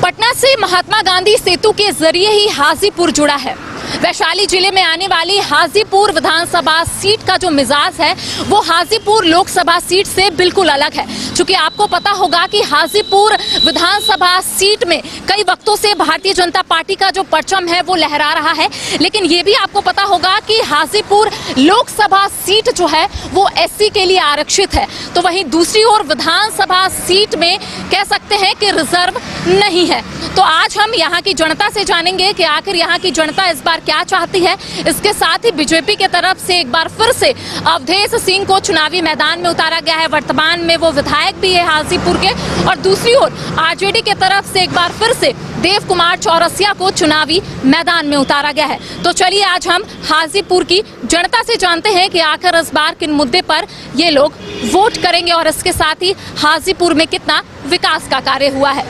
पटना से महात्मा गांधी सेतु के जरिए ही हाजीपुर जुड़ा है। वैशाली जिले में आने वाली हाजीपुर विधानसभा सीट का जो मिजाज है वो हाजीपुर लोकसभा सीट से बिल्कुल अलग है। चूंकि आपको पता होगा कि हाजीपुर विधानसभा सीट में कई वक्तों से भारतीय जनता पार्टी का जो परचम है वो लहरा रहा है, लेकिन ये भी आपको पता होगा कि हाजीपुर लोकसभा सीट जो है वो एससी के लिए आरक्षित है। तो वहीं दूसरी ओर विधानसभा सीट में कह सकते हैं कि रिजर्व नहीं है। तो आज हम यहाँ की जनता से जानेंगे कि आखिर यहाँ की जनता इस बार क्या चाहती है। इसके साथ ही बीजेपी के तरफ से एक बार फिर से अवधेश सिंह को चुनावी मैदान में उतारा गया है। वर्तमान में वो विधायक भी है हाजीपुर के, और दूसरी ओर आरजेडी के तरफ से एक बार फिर से देव कुमार चौरसिया को चुनावी मैदान में उतारा गया है। तो चलिए आज हम हाजीपुर की जनता से जानते हैं कि आखिर इस बार किन मुद्दे पर ये लोग वोट करेंगे और इसके साथ ही हाजीपुर में कितना विकास का कार्य हुआ है।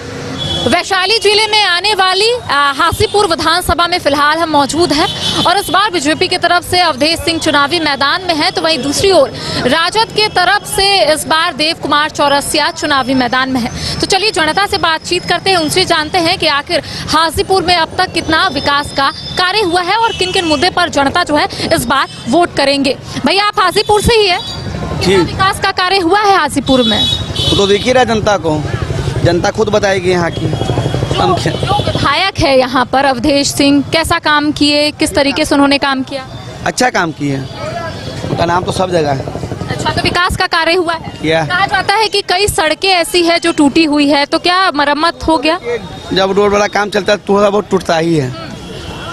वैशाली जिले में आने वाली हाजीपुर विधानसभा में फिलहाल हम मौजूद हैं और इस बार बीजेपी की तरफ से अवधेश सिंह चुनावी मैदान में है, तो वहीं दूसरी ओर राजद के तरफ से इस बार देव कुमार चौरसिया चुनावी मैदान में है। तो चलिए जनता से बातचीत करते हैं, उनसे जानते हैं कि आखिर हाजीपुर में अब तक कितना विकास का कार्य हुआ है और किन किन मुद्दे पर जनता जो है इस बार वोट करेंगे। भैया आप हाजीपुर से ही है, कितना विकास का कार्य हुआ है हाजीपुर में? तो देख ही रहा जनता को, जनता खुद बताएगी यहाँ की। जो विधायक है यहाँ पर अवधेश सिंह, कैसा काम किए, किस तरीके से उन्होंने काम किया? अच्छा काम किए, उनका नाम तो सब जगह है। अच्छा, तो विकास का कार्य हुआ है। किया। कहा जाता है कि कई सड़कें ऐसी है जो टूटी हुई है, तो क्या मरम्मत हो गया? जब रोड वाला काम चलता है थोड़ा बहुत टूटता ही है,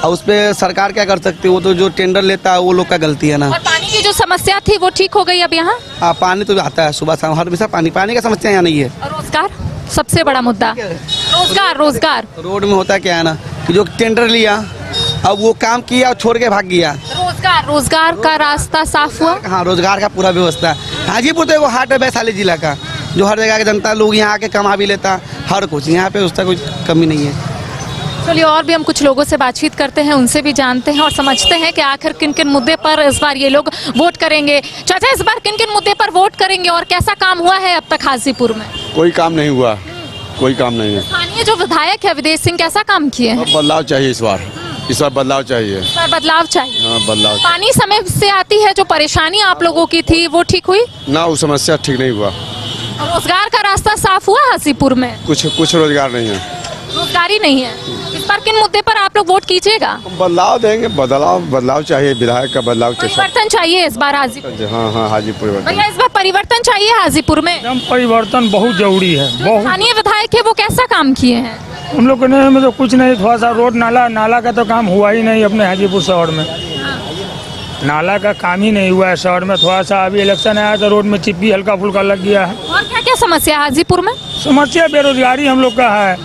और उस पर सरकार क्या कर सकती है, वो तो जो टेंडर लेता है वो लोग का गलती है ना। और पानी की जो समस्या थी वो ठीक हो गई अब यहाँ? पानी तो आता है सुबह शाम, हर हमेशा पानी का समस्या यहाँ नहीं है। और रोजगार सबसे बड़ा मुद्दा, रोजगार रोड में होता क्या है ना कि जो टेंडर लिया अब वो काम किया और छोड़ के भाग गया। रोजगार का रास्ता साफ हुआ? हाँ, रोजगार का पूरा व्यवस्था है। हाजीपुर तो एगो हाट है वैशाली जिला का, जो हर जगह के जनता लोग यहाँ आके कमा भी लेता, हर कुछ यहाँ पे उसका कोई कमी नहीं है। चलिए और भी हम कुछ लोगों से बातचीत करते हैं, उनसे भी जानते हैं और समझते हैं कि आखिर किन किन मुद्दे पर इस बार ये लोग वोट करेंगे। चाचा, इस बार किन किन मुद्दे पर वोट करेंगे और कैसा काम हुआ है अब तक हाजीपुर में? कोई काम नहीं हुआ, कोई काम नहीं है। स्थानीय जो विधायक है अवधेश सिंह, कैसा काम किए हैं? बदलाव चाहिए इस बार बदलाव चाहिए। इस बार बदलाव चाहिए। हाँ, बदलाव। पानी समय से आती है, जो परेशानी आप लोगों की थी वो ठीक हुई ना? वो समस्या ठीक नहीं हुआ। रोजगार का रास्ता साफ हुआ हाजीपुर में? कुछ रोजगार नहीं है, रोजगार ही नहीं है। इस बार किन मुद्दे पर आप लोग वोट कीजिएगा? बदलाव देंगे, बदलाव चाहिए, विधायक का बदलाव चाहिए, परिवर्तन चाहिए इस बार हाजीपुर। हाँ हाजीपुर। भैया इस बार परिवर्तन चाहिए हाजीपुर में? एकदम परिवर्तन बहुत जरूरी है। बहुत स्थानीय विधायक है वो कैसा काम किए हैं? हम लोग ने में तो कुछ नहीं, थोड़ा सा रोड नाला का तो काम हुआ ही नहीं अपने हाजीपुर शहर में। नाला का काम ही नहीं हुआ है शहर में। थोड़ा सा अभी इलेक्शन आया तो रोड में चिप्पी हल्का फुल्का लग गया है। और क्या क्या समस्या है हाजीपुर में? समस्या बेरोजगारी हम लोग का है,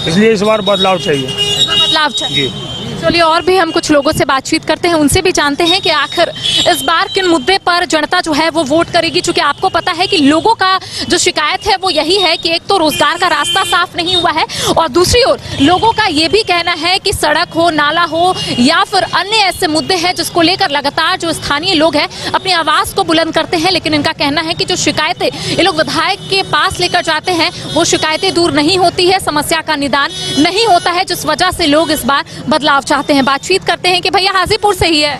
इसलिए इस बार बदलाव चाहिए। बदलाव चाहिए। चलिए और भी हम कुछ लोगों से बातचीत करते हैं, उनसे भी जानते हैं कि आखिर इस बार किन मुद्दे पर जनता जो है वो वोट करेगी। चूंकि आपको पता है कि लोगों का जो शिकायत है वो यही है कि एक तो रोजगार का रास्ता साफ नहीं हुआ है और दूसरी ओर लोगों का ये भी कहना है कि सड़क हो, नाला हो या फिर अन्य ऐसे मुद्दे हैं जिसको लेकर लगातार जो स्थानीय लोग हैं अपनी आवाज को बुलंद करते हैं, लेकिन इनका कहना है कि जो शिकायतें ये लोग विधायक के पास लेकर जाते हैं वो शिकायतें दूर नहीं होती है, समस्या का निदान नहीं होता है, जिस वजह से लोग इस बार बदलाव चाहते हैं। बातचीत करते हैं कि भैया हाजीपुर से ही है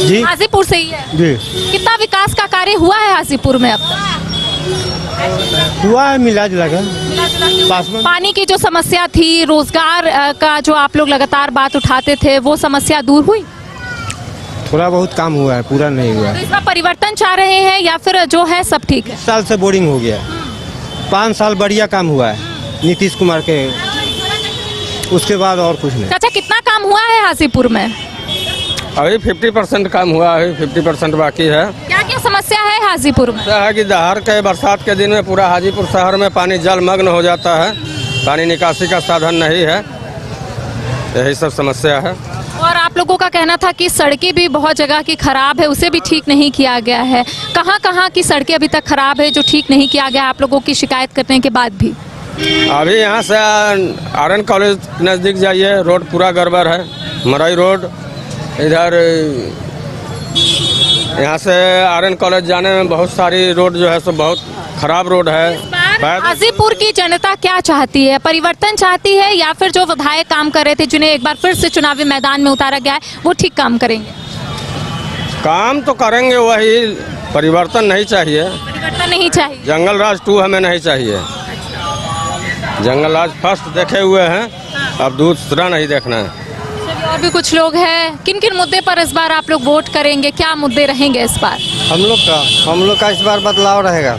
जी? हाजीपुर से ही है जी। कितना विकास का कार्य हुआ है हाजीपुर में अब तक? हुआ है मिला जुला के। पानी की जो समस्या थी, रोजगार का जो आप लोग लगातार बात उठाते थे, वो समस्या दूर हुई? थोड़ा बहुत काम हुआ है, पूरा नहीं हुआ है। तो इस बार परिवर्तन चाह रहे हैं या फिर जो है सब ठीक है? 5 साल से बोरिंग हो गया, 5 साल बढ़िया काम हुआ है नीतीश कुमार के, उसके बाद और कुछ नहीं। चाचा कितना काम हुआ है हाजीपुर में? अभी 50% काम हुआ है, 50% बाकी है। क्या क्या समस्या है हाजीपुर में? है कि हर के बरसात के दिन में पूरा हाजीपुर शहर में पानी जलमग्न हो जाता है, पानी निकासी का साधन नहीं है, यही सब समस्या है। और आप लोगों का कहना था कि सड़कें भी बहुत जगह की खराब है, उसे भी ठीक नहीं किया गया है। कहाँ की सड़कें अभी तक खराब है जो ठीक नहीं किया गया आप लोगों की शिकायत करने के बाद भी? अभी यहाँ से आरएन कॉलेज नज़दीक जाइए, रोड पूरा गड़बड़ है। मरई रोड इधर यहाँ से आरएन कॉलेज जाने में बहुत सारी रोड जो है सो बहुत खराब रोड है। इस बार हाजीपुर की जनता क्या चाहती है? परिवर्तन चाहती है या फिर जो विधायक काम कर रहे थे जिन्हें एक बार फिर से चुनावी मैदान में उतारा गया है वो ठीक काम करेंगे? काम तो करेंगे वही, परिवर्तन नहीं चाहिए। परिवर्तन नहीं चाहिए। जंगल राज 2 हमें नहीं चाहिए। जंगल राज फर्स्ट देखे हुए हैं, अब दूसरा नहीं देखना है। चलिए, और भी कुछ लोग हैं। किन किन मुद्दे पर इस बार आप लोग वोट करेंगे? क्या मुद्दे रहेंगे इस बार? हम लोग का इस बार बदलाव रहेगा।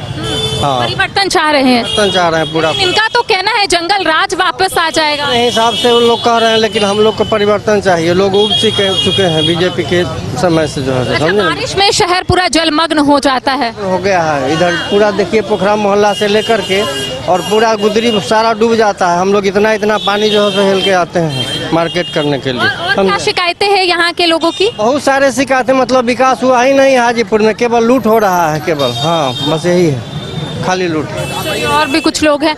हाँ, परिवर्तन चाह रहे हैं। परिवर्तन चाह रहे हैं पूरा। लेकिन इनका तो कहना है जंगल राज वापस आ जाएगा। अपने हिसाब से वो लोग कह रहे हैं, लेकिन हम लोग को परिवर्तन चाहिए। लोग उब चुके हैं बीजेपी के समय से, जो है अच्छा, समझे। बारिश में शहर पूरा जलमग्न हो जाता है। हो गया है इधर पूरा, देखिए पोखरा मोहल्ला से लेकर के और पूरा गुदरी सारा डूब जाता है। हम लोग इतना पानी जो है हेल के आते हैं मार्केट करने के लिए। और क्या शिकायतें हैं यहाँ के लोगों की? बहुत सारे शिकायतें, मतलब विकास हुआ ही नहीं हाजीपुर में, केवल लूट हो रहा है केवल। हाँ, बस यही है, खाली लूट। चलिए, और भी कुछ लोग हैं।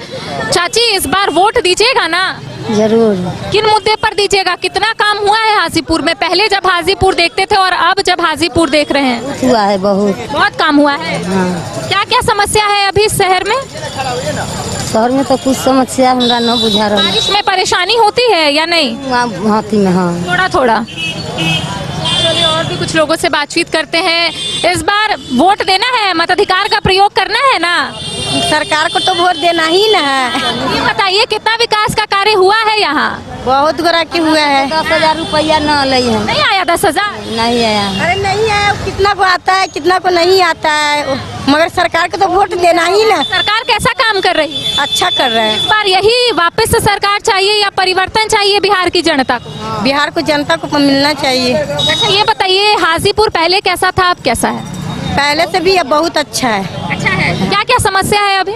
चाची, इस बार वोट दीजिएगा ना? जरूर। किन मुद्दे पर दीजिएगा? कितना काम हुआ है हाजीपुर में? पहले जब हाजीपुर देखते थे और अब जब हाजीपुर देख रहे हैं? हुआ है बहुत। बहुत काम हुआ है। हाँ। क्या क्या समस्या है अभी शहर में? शहर में तो कुछ समस्या हमरा न बुझा रहा है। बारिश में परेशानी होती है या नहीं? वहाँ हाथी में हाँ। थोड़ा थोड़ा। चलिए, और भी कुछ लोगों से बातचीत करते हैं। इस बार वोट देना है, मताधिकार का प्रयोग करना है ना? सरकार को तो वोट देना ही ना है। ये बताइए, कितना विकास का कार्य हुआ है यहाँ? बहुत गोरा की हुआ है। 10,000 रुपया न लई है। नहीं आया 10,000? नहीं आया। अरे नहीं आया, कितना को आता है कितना को नहीं आता है, मगर सरकार को तो वोट देना ही ना। सरकार कैसा काम कर रही है? अच्छा कर रहे हैं। इस बार यही वापस से सरकार चाहिए या परिवर्तन चाहिए बिहार की जनता को? बिहार को जनता को मिलना चाहिए। अच्छा, ये बताइए, हाजीपुर पहले कैसा था, अब कैसा है? पहले से भी अब बहुत अच्छा है। अच्छा है। क्या क्या समस्या है अभी?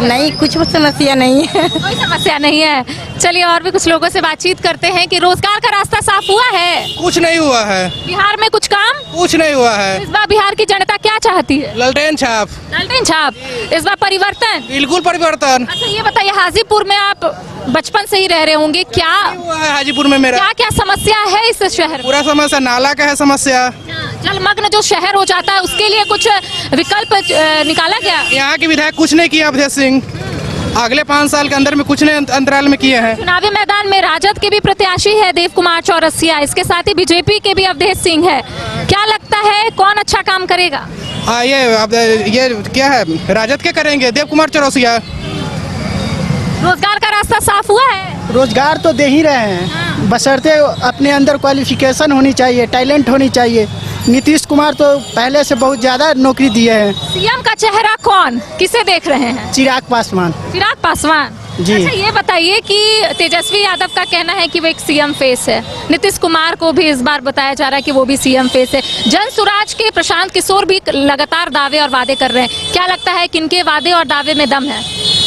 नहीं, कुछ समस्या नहीं है। कोई समस्या नहीं है। चलिए, और भी कुछ लोगों से बातचीत करते हैं कि रोजगार का रास्ता साफ हुआ है? कुछ नहीं हुआ है। बिहार में कुछ काम? कुछ नहीं हुआ है। इस बार बिहार की जनता क्या चाहती है? ललटेन छाप। लालटेन छाप। इस बार परिवर्तन? बिल्कुल परिवर्तन। अच्छा, ये बताइए, हाजीपुर में आप बचपन से ही रह रहे होंगे, क्या हुआ है हाजीपुर में मेरा? क्या क्या समस्या है इस शहर में? पूरा समस्या नाला का है समस्या। जलमग्न जो शहर हो जाता है उसके लिए कुछ विकल्प निकाला गया? यहाँ के विधायक कुछ नहीं किया अवधेश सिंह, अगले 5 साल के अंदर में कुछ नहीं अंतराल में किए हैं। चुनावी मैदान में राजद के भी प्रत्याशी है देव कुमार चौरसिया, इसके साथ ही बीजेपी के भी अवधेश सिंह है। क्या लगता है कौन अच्छा काम करेगा? ये क्या है, राजद के करेंगे, देव कुमार चौरसिया। रोजगार का रास्ता साफ हुआ है? रोजगार तो दे ही रहे हैं, बशर्ते अपने अंदर क्वालिफिकेशन होनी चाहिए, टैलेंट होनी चाहिए। नीतीश कुमार तो पहले से बहुत ज्यादा नौकरी दिए हैं। सीएम का चेहरा कौन, किसे देख रहे हैं? चिराग पासवान। चिराग पासवान जी। अच्छा, ये बताइए कि तेजस्वी यादव का कहना है कि वो एक सीएम फेस है, नीतीश कुमार को भी इस बार बताया जा रहा है कि वो भी सीएम फेस है, जन सुराज के प्रशांत किशोर भी लगातार दावे और वादे कर रहे हैं। क्या लगता है किनके वादे और दावे में दम है?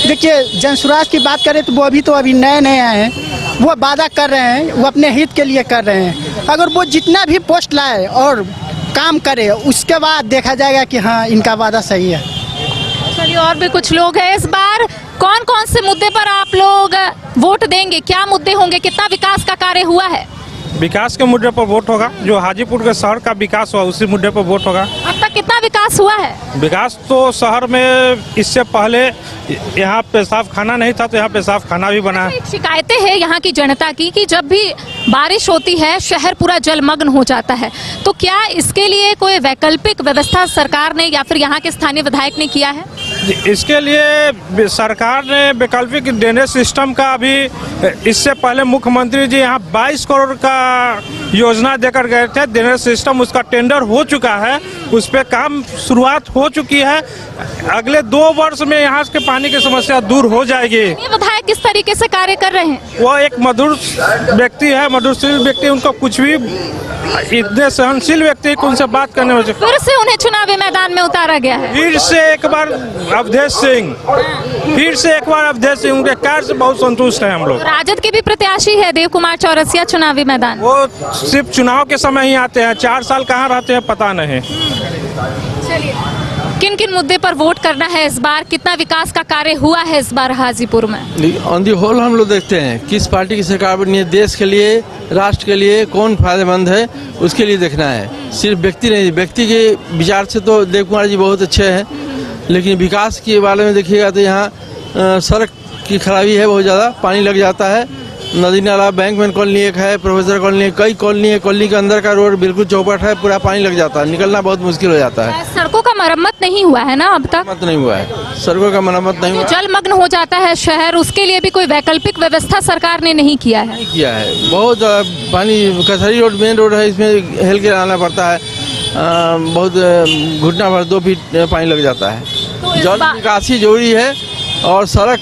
देखिए, जनसुराज की बात करें तो वो अभी नए आए हैं, वो वादा कर रहे हैं, वो अपने हित के लिए कर रहे हैं। अगर वो जितना भी पोस्ट लाए और काम करे, उसके बाद देखा जाएगा कि हाँ, इनका वादा सही है। चलिए, और भी कुछ लोग हैं। इस बार कौन कौन से मुद्दे पर आप लोग वोट देंगे? क्या मुद्दे होंगे? कितना विकास का कार्य हुआ है? विकास के मुद्दे पर वोट होगा, जो हाजीपुर के शहर का विकास हुआ उसी मुद्दे पर वोट होगा। अब तक कितना विकास हुआ है? विकास तो शहर में इससे पहले यहाँ पेशाब खाना नहीं था, तो यहाँ पेशाब खाना भी बना है। शिकायतें हैं यहाँ की जनता की कि जब भी बारिश होती है शहर पूरा जलमग्न हो जाता है, तो क्या इसके लिए कोई वैकल्पिक व्यवस्था सरकार ने या फिर यहाँ के स्थानीय विधायक ने किया है? इसके लिए सरकार ने वैकल्पिक ड्रेनेज सिस्टम का अभी, इससे पहले मुख्यमंत्री जी यहाँ 22 करोड़ का योजना देकर गए थे ड्रेनेज सिस्टम, उसका टेंडर हो चुका है, उस पर काम शुरुआत हो चुकी है। अगले 2 वर्ष में यहाँ के पानी की समस्या दूर हो जाएगी। ये विधायक किस तरीके से कार्य कर रहे हैं? वो एक मधुर व्यक्ति है, मधुरशील व्यक्ति, उनको कुछ भी, इतने सहनशील व्यक्ति को उनसे बात करने में। फिर से उन्हें चुनावी मैदान में उतारा गया है। फिर से एक बार अवधेश सिंह, उनके कार्य से बहुत संतुष्ट है हम लोग। राजद के भी प्रत्याशी है देव कुमार चौरसिया चुनावी मैदान। वो सिर्फ चुनाव के समय ही आते हैं, 4 साल कहाँ रहते हैं पता नहीं। चलिए, किन किन मुद्दे पर वोट करना है इस बार? कितना विकास का कार्य हुआ है इस बार हाजीपुर में? ऑन दी होल हम लोग देखते हैं किस पार्टी की सरकार बनी है, देश के लिए, राष्ट्र के लिए कौन फायदेमंद है, उसके लिए देखना है। सिर्फ व्यक्ति नहीं, व्यक्ति के विचार से तो देव कुमार जी बहुत अच्छे हैं, लेकिन विकास के बारे में देखिएगा तो यहाँ सड़क की खराबी है, बहुत ज़्यादा पानी लग जाता है। नदी नाला, बैंकमैन कॉलोनी एक है, प्रोफेसर कॉलोनी, कई कॉलोनी है। कॉलोनी के अंदर का रोड बिल्कुल चौपट है, पूरा पानी लग जाता है, निकलना बहुत मुश्किल हो जाता है। सड़कों का मरम्मत नहीं हुआ है ना अब तक? मरम्मत नहीं हुआ है, सड़कों का मरम्मत नहीं हुआ। जलमग्न हो जाता है शहर, उसके लिए भी कोई वैकल्पिक व्यवस्था सरकार ने नहीं किया है। नहीं किया है, बहुत पानी। कसरी रोड मेन रोड है, इसमें हेल के आना पड़ता है, बहुत घुटना भर 2 फीट पानी लग जाता है। जल निकासी जरूरी है और सड़क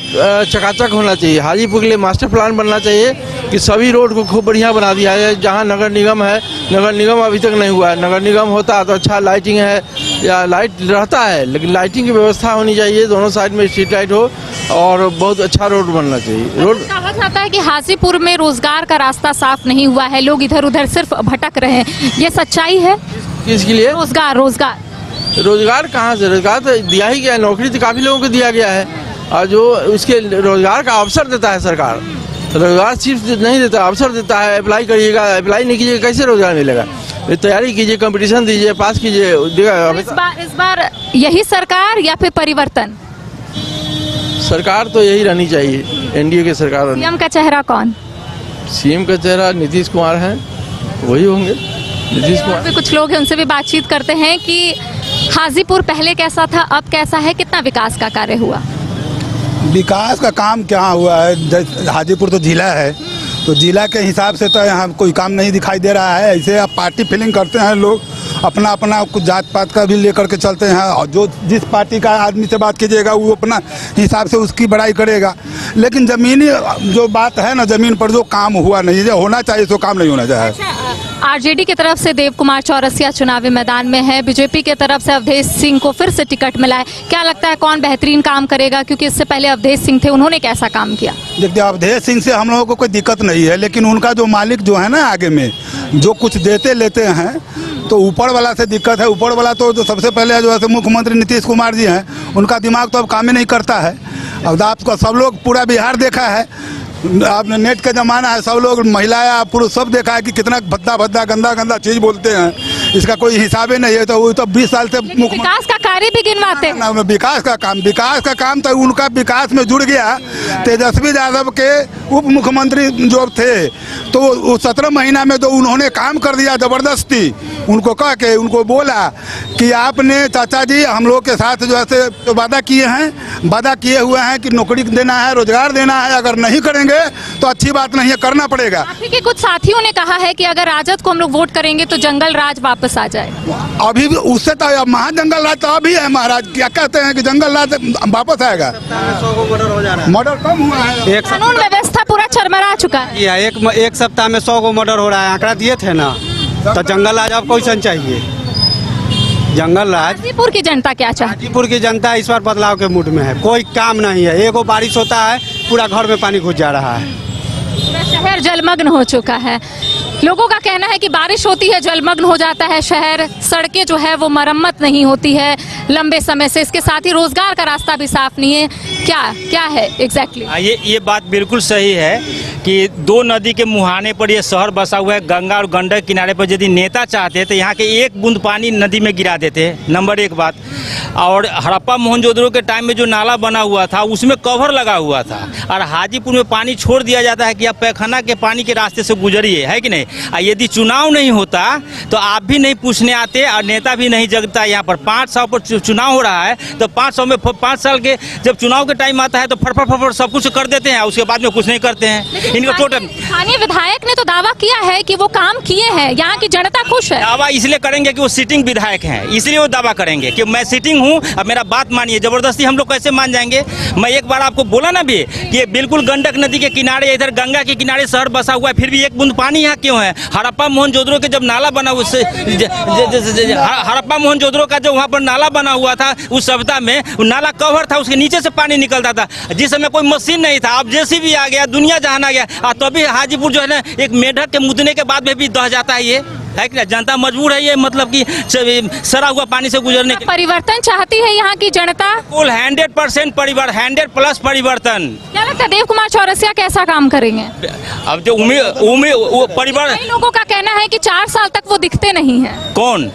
चकाचक होना चाहिए। हाजीपुर के लिए मास्टर प्लान बनना चाहिए कि सभी रोड को खूब बढ़िया बना दिया जाए। जहाँ नगर निगम है, नगर निगम अभी तक नहीं हुआ है। नगर निगम होता तो अच्छा लाइटिंग है या लाइट रहता है, लेकिन लाइटिंग की व्यवस्था होनी चाहिए, दोनों साइड में स्ट्रीट लाइट हो और बहुत अच्छा रोड बनना चाहिए। रोड कहा जाता है कि हाजीपुर में रोजगार का रास्ता साफ नहीं हुआ है, लोग इधर उधर सिर्फ भटक रहे हैं, ये सच्चाई है? किसके लिए? रोजगार कहाँ से? रोजगार तो दिया ही गया है, नौकरी तो काफ़ी लोगों को दिया गया है, और जो उसके रोजगार का अवसर देता है सरकार, रोजगार सिर्फ नहीं देता, अवसर देता है। अप्लाई करिएगा, अप्लाई नहीं कीजिएगा कैसे रोजगार मिलेगा? तैयारी कीजिए, कंपटीशन दीजिए, पास कीजिए। इस बार यही सरकार या फिर परिवर्तन? सरकार तो यही रहनी चाहिए, एनडीए की सरकार। सीएम का चेहरा कौन? सीएम का चेहरा नीतीश कुमार है, वही होंगे नीतीश कुमार। भी कुछ लोग हैं, उनसे भी बातचीत करते हैं कि हाजीपुर पहले कैसा था, अब कैसा है, कितना विकास का कार्य हुआ? विकास का काम क्या हुआ है? हाजीपुर तो जिला है, तो जिला के हिसाब से तो यहाँ कोई काम नहीं दिखाई दे रहा है। ऐसे आप पार्टी फीलिंग करते हैं लोग, अपना अपना कुछ जात पात का भी लेकर के चलते हैं, और जो जिस पार्टी का आदमी से बात कीजिएगा वो अपना हिसाब से उसकी बड़ाई करेगा। लेकिन ज़मीनी जो बात है ना, ज़मीन पर जो काम हुआ नहीं, जो होना चाहिए तो काम नहीं होना चाहिए। आरजेडी की तरफ से देव कुमार चौरसिया चुनावी मैदान में है, बीजेपी की तरफ से अवधेश सिंह को फिर से टिकट मिला है। क्या लगता है कौन बेहतरीन काम करेगा, क्योंकि इससे पहले अवधेश सिंह थे, उन्होंने कैसा काम किया? देखिए, अवधेश सिंह से हम लोगों को कोई दिक्कत नहीं है, लेकिन उनका जो मालिक जो है ना, आगे में जो कुछ देते लेते हैं, तो ऊपर वाला से दिक्कत है। ऊपर वाला तो जो सबसे पहले जो है मुख्यमंत्री नीतीश कुमार जी हैं, उनका दिमाग तो अब काम ही नहीं करता है। अब आपको सब लोग पूरा बिहार देखा है, आपने नेट का जमाना है, सब लोग महिला या पुरुष सब देखा है कि कितना भद्दा भद्दा गंदा गंदा चीज बोलते हैं, इसका कोई हिसाब ही नहीं है। तो वो तो 20 साल से विकास का कार्य भी गिनवाते हैं। विकास का काम तो उनका विकास में जुड़ गया। तेजस्वी यादव के उप मुख्यमंत्री जो थे, तो 17 महीना में तो उन्होंने काम कर दिया जबरदस्ती। उनको कह के उनको बोला कि आपने चाचा जी हम लोग के साथ जो है वादा किए हैं, वादा किए हुए हैं कि नौकरी देना है, रोजगार देना है, अगर नहीं करेंगे तो अच्छी बात नहीं है, करना पड़ेगा। आपके के कुछ साथियों ने कहा है कि अगर राजद को हम लोग वोट करेंगे तो जंगल राज वापस आ जाए। अभी भी उससे तो महाजंगल राज तो अभी है महाराज, क्या कहते हैं कि जंगल राज वापस आएगा। मर्डर कम हुआ है, कानून व्यवस्था पूरा चरमरा चुका है। एक सप्ताह में 100 को मर्डर हो रहा है, आंकड़ा दिए थे ना, तो जंगल राज अब क्वेश्चन चाहिए। जंगल राज हाजीपुर की जनता क्या चाहती? हाजीपुर की जनता इस बार बदलाव के मूड में है, कोई काम नहीं है। एगो बारिश होता है, पूरा घर में पानी घुस जा रहा है, शहर जलमग्न हो चुका है। लोगों का कहना है कि बारिश होती है, जलमग्न हो जाता है शहर, सड़कें जो है वो मरम्मत नहीं होती है लंबे समय से, इसके साथ ही रोजगार का रास्ता भी साफ नहीं है। क्या है एग्जैक्टली? ये बात बिल्कुल सही है कि 2 नदी के मुहाने पर ये शहर बसा हुआ है, गंगा और गंडक किनारे पर। यदि नेता चाहते तो यहाँ के 1 बूंद पानी नदी में गिरा देते, नंबर 1 बात। और हड़प्पा मोहनजोदड़ो के टाइम में जो नाला बना हुआ था उसमें कवर लगा हुआ था, और हाजीपुर में पानी छोड़ दिया जाता है कि आप पैखाना के पानी के रास्ते से गुजरिए, है कि नहीं? यदि चुनाव नहीं होता तो आप भी नहीं पूछने आते और नेता भी नहीं जगता यहाँ पर। 500 पर चुनाव हो रहा है, तो 500 में 5 साल के जब चुनाव के टाइम आता है तो फटफट सब कुछ कर देते हैं, उसके बाद में कुछ नहीं करते हैं। इनका टोटल स्थानीय विधायक ने तो दावा किया है कि वो काम किए हैं, यहाँ की जनता खुश है। दावा इसलिए करेंगे कि वो सिटिंग विधायक हैं, इसलिए वो दावा करेंगे कि मैं सिटिंग हूँ, अब मेरा बात मानिए। जबरदस्ती हम लोग कैसे मान जाएंगे? मैं एक बार आपको बोला ना भी कि ये बिल्कुल गंडक नदी के किनारे, इधर गंगा के किनारे शहर बसा हुआ है, फिर भी 1 बूंद पानी यहाँ क्यों है? हड़प्पा मोहनजोदड़ो के जब नाला बना, उससे हड़प्पा मोहनजोदड़ो का जो वहाँ पर नाला बना हुआ था, उस सभ्यता में नाला कवर था, उसके नीचे से पानी निकलता था, जिस समय कोई मशीन नहीं था। अब जेसीबी आ गया, दुनिया जहान आ गया, तभी हाजीपुर जो है ना, एक मेढक के मुदने के बाद में भी दह जाता है। ये है कि जनता मजबूर है, ये मतलब कि सड़ा हुआ पानी से गुजरने के। परिवर्तन चाहती है यहाँ की जनता, कुल 100% परिवर्तन, 100+ परिवर्तन। क्या लगता है देव कुमार चौरसिया कैसा काम करेंगे? अब जो उम्मीद परिवर्तन, लोगों का कहना है कि 4 साल तक वो दिखते नहीं है। कौन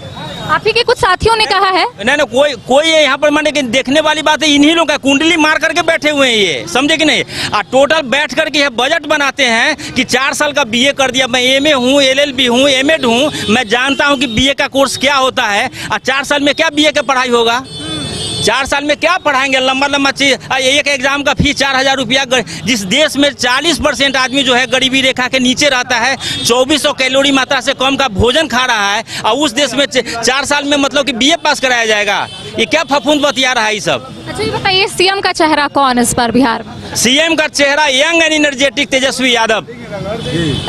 आप ही के कुछ साथियों ने कहा है। नहीं कोई यहाँ पर माने कि देखने वाली बात है, इन्हीं लोग का कुंडली मार करके बैठे हुए हैं, ये समझे कि नहीं। और टोटल बैठ करके यह बजट बनाते हैं कि 4 साल का बीए कर दिया, मैं एमए हूँ, एलएलबी हूँ, एमएड हूँ, मैं जानता हूँ कि बीए का कोर्स क्या होता है। और 4 साल में क्या बीए का पढ़ाई होगा, 4 साल में क्या पढ़ाएंगे, लंबा चीज। एक एग्जाम का फीस 4000 रुपया। जिस देश में 40% आदमी जो है गरीबी रेखा के नीचे रहता है, 2400 कैलोरी मात्रा से कम का भोजन खा रहा है, और उस देश में 4 साल में मतलब कि बीए पास कराया जाएगा, ये क्या फफूंद बतिया रहा है ये सब। अच्छा ये बताइए, सीएम का चेहरा कौन इस बार बिहार में? सीएम का चेहरा young and energetic Tejashwi Yadav.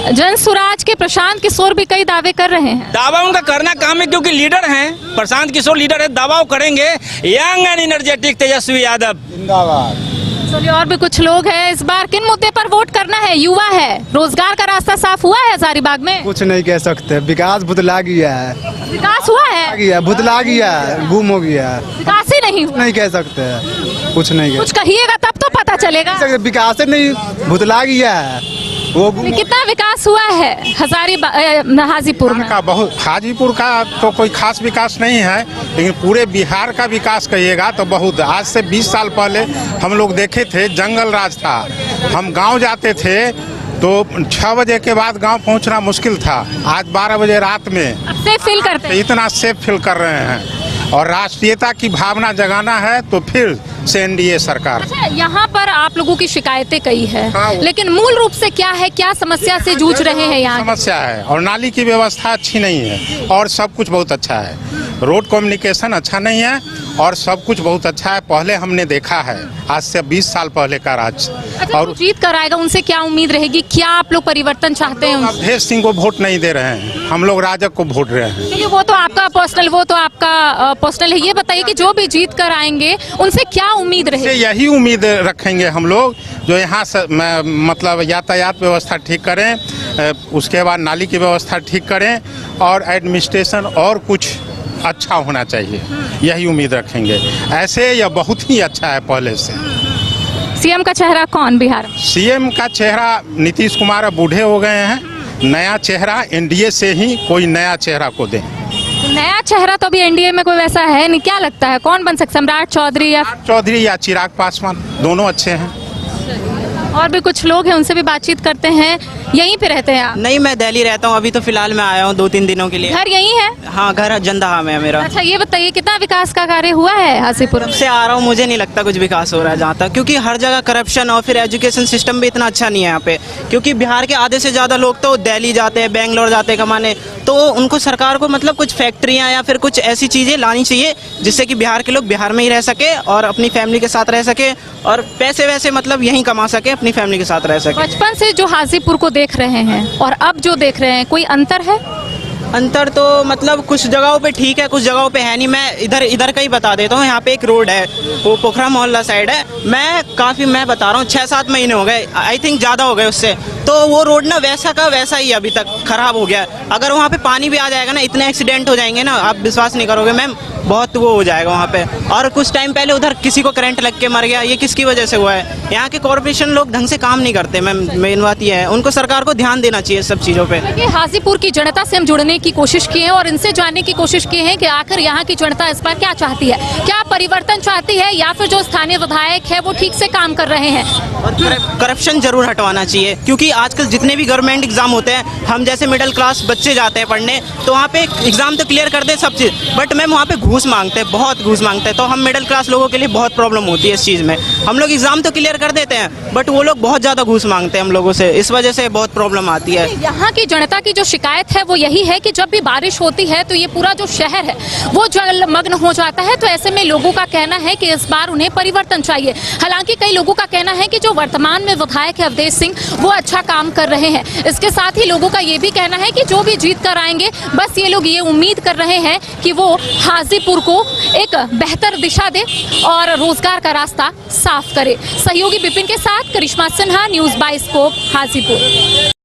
Jan Suraaj के प्रशांत किशोर भी कई दावे कर रहे हैं। दावा उनका करना काम है, क्योंकि लीडर हैं, प्रशांत किशोर लीडर है, दावा करेंगे। Young and energetic Tejashwi Yadav जिंदाबाद। चलिए, और भी कुछ लोग हैं। इस बार किन मुद्दे पर वोट करना है? युवा है, रोजगार का रास्ता साफ हुआ है हजारीबाग में? कुछ नहीं कह सकते, विकास भुतला गया है। विकास हुआ है? भुतला गया है, गुम हो गया है, विकास ही नहीं हुआ। नहीं कह सकते, कुछ नहीं, कुछ कहिएगा तब तो पता चलेगा। विकास नहीं, भुतला गया है वो। कितना विकास हुआ है हाजीपुर में? बहुत, हाजीपुर का तो कोई खास विकास नहीं है, लेकिन पूरे बिहार का विकास कहिएगा तो बहुत। आज से 20 साल पहले हम लोग देखे थे, जंगल राज था, हम गांव जाते थे तो 6 बजे के बाद गांव पहुंचना मुश्किल था। आज 12 बजे रात में सेफ फील करते हैं, इतना सेफ फील कर रहे हैं। और राष्ट्रीयता की भावना जगाना है तो फिर से एनडीए सरकार। अच्छा, यहाँ पर आप लोगों की शिकायतें कई है, लेकिन मूल रूप से क्या है, क्या समस्या से जूझ रहे हैं यहाँ? समस्या है और नाली की व्यवस्था अच्छी नहीं है, और सब कुछ बहुत अच्छा है। रोड कम्युनिकेशन अच्छा नहीं है और सब कुछ बहुत अच्छा है। पहले हमने देखा है, आज से 20 साल पहले का राज। अच्छा, और जीत कर आएगा, उनसे क्या उम्मीद रहेगी? क्या आप लोग परिवर्तन चाहते हैं? अवधेश सिंह को वोट नहीं दे रहे हैं, हम लोग राजग को वोट रहे हैं। चलिए, वो तो आपका पर्सनल है। ये बताइए कि जो भी जीत कर आएंगे उनसे क्या उम्मीद रहेगी? यही उम्मीद रखेंगे हम लोग, जो यहाँ मतलब यातायात व्यवस्था ठीक करें, उसके बाद नाली की व्यवस्था ठीक करें, और एडमिनिस्ट्रेशन और कुछ अच्छा होना चाहिए, यही उम्मीद रखेंगे। ऐसे यह बहुत ही अच्छा है पहले से। सीएम का चेहरा कौन बिहार में? सीएम का चेहरा नीतीश कुमार अब बूढ़े हो गए हैं, नया चेहरा एनडीए से ही कोई नया चेहरा को दें। नया चेहरा तो अभी एनडीए में कोई वैसा है नहीं, क्या लगता है कौन बन सकता? सम्राट चौधरी या चिराग पासवान, दोनों अच्छे हैं। और भी कुछ लोग हैं, उनसे भी बातचीत करते हैं। यहीं पे रहते हैं आप? नहीं, मैं दिल्ली रहता हूँ, अभी तो फिलहाल मैं आया हूँ 2-3 दिनों के लिए। घर यहीं है? हाँ, घर जंदाहा में है मेरा। अच्छा, ये बताइए कितना विकास का कार्य हुआ है हाजीपुर में? से आ रहा हूँ, मुझे नहीं लगता कुछ विकास हो रहा है जहाँ तक, क्योंकि हर जगह करप्शन, और फिर एजुकेशन सिस्टम भी इतना अच्छा नहीं है यहाँ पे। क्योंकि बिहार के आधे से ज़्यादा लोग तो दिल्ली जाते हैं, बेंगलोर जाते हैं कमाने, तो उनको सरकार को मतलब कुछ फैक्ट्रियाँ या फिर कुछ ऐसी चीज़ें लानी चाहिए जिससे कि बिहार के लोग बिहार में ही रह सके और अपनी फैमिली के साथ रह सके, और पैसे वैसे मतलब यहीं कमा सके, अपनी फैमिली के साथ रह सके। बचपन से जो हाजीपुर को देख रहे हैं और अब जो देख रहे हैं, कोई अंतर है? अंतर तो मतलब कुछ जगहों पे ठीक है, कुछ जगहों पे है नहीं। मैं इधर का ही बता देता हूँ। यहाँ पे एक रोड है, वो पोखरा मोहल्ला साइड है। मैं बता रहा हूँ 6-7 महीने हो गए, आई थिंक ज़्यादा हो गए उससे, तो वो रोड ना वैसा का वैसा ही अभी तक खराब हो गया। अगर वहाँ पे पानी भी आ जाएगा ना, इतने एक्सीडेंट हो जाएंगे ना, आप विश्वास नहीं करोगे मैम, बहुत वो हो जाएगा वहाँ पे। और कुछ टाइम पहले उधर किसी को करंट लग के मर गया, ये किसकी वजह से हुआ है? यहाँ के कॉर्पोरेशन लोग ढंग से काम नहीं करते मैम, मेन बात ये है। उनको सरकार को ध्यान देना चाहिए सब चीज़ों पे। हाजीपुर की जनता से हम जुड़ने की कोशिश की है और इनसे जानने की कोशिश की है कि आखिर यहाँ की जनता इस बार क्या चाहती है, क्या परिवर्तन चाहती है, या फिर जो स्थानीय विधायक है वो ठीक से काम कर रहे हैं। और करप्शन जरूर हटवाना चाहिए, क्योंकि आजकल जितने भी गवर्नमेंट एग्जाम होते हैं, हम जैसे मिडिल क्लास बच्चे जाते हैं पढ़ने, तो वहाँ पे एग्जाम तो क्लियर कर दे सब चीज़, बट मैम वहाँ पे घूस मांगते हैं, बहुत घूस मांगते हैं। तो हम मिडिल क्लास लोगों के लिए बहुत प्रॉब्लम होती है इस चीज़ में। हम लोग एग्जाम तो क्लियर कर देते हैं, बट वो लोग बहुत ज़्यादा घूस मांगते हैं हम लोगों से, इस वजह से बहुत प्रॉब्लम आती है। यहाँ की जनता की जो शिकायत है वो यही है कि जब भी बारिश होती है तो ये पूरा जो शहर है वो जलमग्न हो जाता है। तो ऐसे में लोगों का कहना है कि इस बार उन्हें परिवर्तन चाहिए। हालांकि कई लोगों का कहना है कि जो वर्तमान में विधायक है अवधेश सिंह, वो अच्छा काम कर रहे हैं। इसके साथ ही लोगों का ये भी कहना है कि जो भी जीत कर आएंगे, बस ये लोग ये उम्मीद कर रहे हैं कि वो हाजीपुर को एक बेहतर दिशा दे और रोजगार का रास्ता साफ करे। सहयोगी विपिन के साथ करिश्मा सिन्हा, न्यूज़ बाइस्कोप, हाजीपुर।